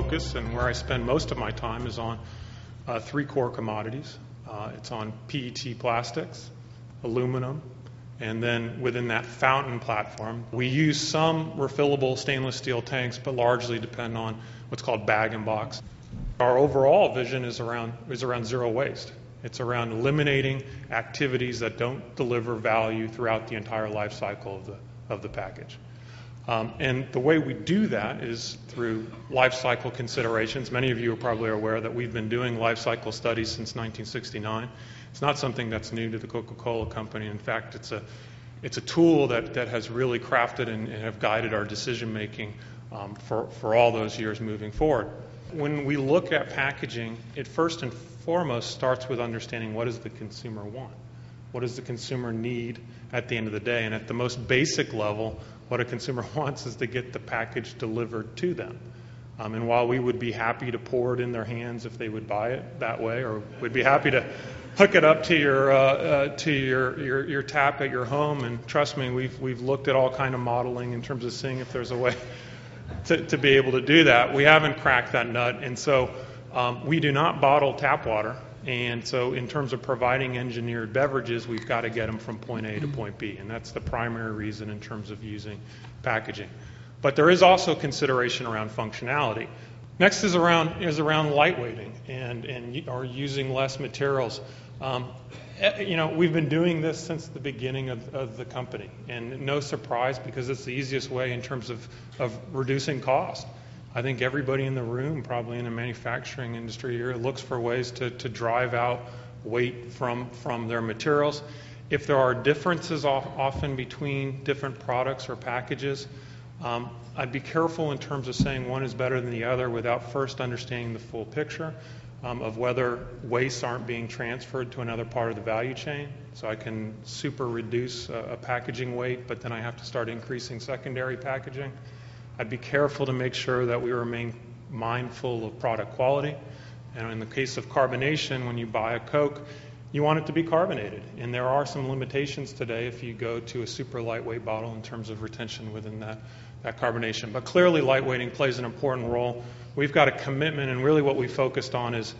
focus and where I spend most of my time is on three core commodities. It's on PET plastics, aluminum, and then within that fountain platform, we use some refillable stainless steel tanks, but largely depend on what's called bag and box. Our overall vision is around zero waste. It's around eliminating activities that don't deliver value throughout the entire life cycle of the package. And the way we do that is through life cycle considerations. Many of you are probably aware that we've been doing life cycle studies since 1969. It's not something that's new to the Coca-Cola company. In fact, it's a tool that has really crafted and have guided our decision making for all those years moving forward. When we look at packaging, it first and foremost starts with understanding what does the consumer want? What does the consumer need at the end of the day? And at the most basic level, what a consumer wants is to get the package delivered to them. And while we would be happy to pour it in their hands if they would buy it that way, or we'd be happy to hook it up to your tap at your home, and trust me, we've looked at all kind of modeling in terms of seeing if there's a way to be able to do that. We haven't cracked that nut, and so we do not bottle tap water. And so in terms of providing engineered beverages, we've got to get them from point A to point B, and that's the primary reason in terms of using packaging. But there is also consideration around functionality. Next is around lightweighting or using less materials. We've been doing this since the beginning of the company, and no surprise because it's the easiest way in terms of reducing cost. I think everybody in the room, probably in the manufacturing industry here, looks for ways to drive out weight from their materials. If there are differences often between different products or packages, I'd be careful in terms of saying one is better than the other without first understanding the full picture of whether wastes aren't being transferred to another part of the value chain. So I can super reduce a packaging weight, but then I have to start increasing secondary packaging. I'd be careful to make sure that we remain mindful of product quality. And in the case of carbonation, when you buy a Coke, you want it to be carbonated. And there are some limitations today if you go to a super lightweight bottle in terms of retention within that carbonation. But clearly lightweighting plays an important role. We've got a commitment, and really what we focused on is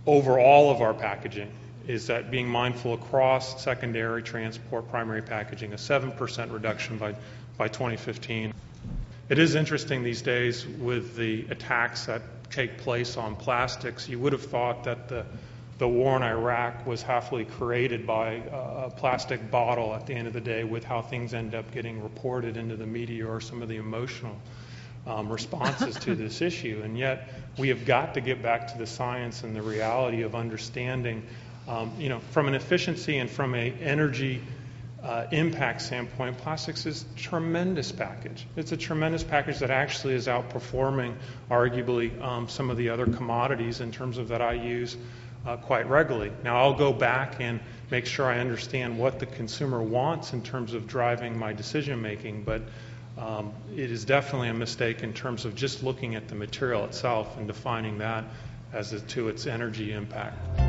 over all of our packaging, is that being mindful across secondary, transport, primary packaging, a 7% reduction by 2015. It is interesting these days with the attacks that take place on plastics. You would have thought that the war in Iraq was happily created by a plastic bottle at the end of the day, with how things end up getting reported into the media or some of the emotional responses to this issue. And yet we have got to get back to the science and the reality of understanding, from an efficiency and from an energy impact standpoint, plastics is a tremendous package. It's a tremendous package that actually is outperforming, arguably, some of the other commodities in terms of that I use quite regularly. Now, I'll go back and make sure I understand what the consumer wants in terms of driving my decision making, but it is definitely a mistake in terms of just looking at the material itself and defining that as to its energy impact.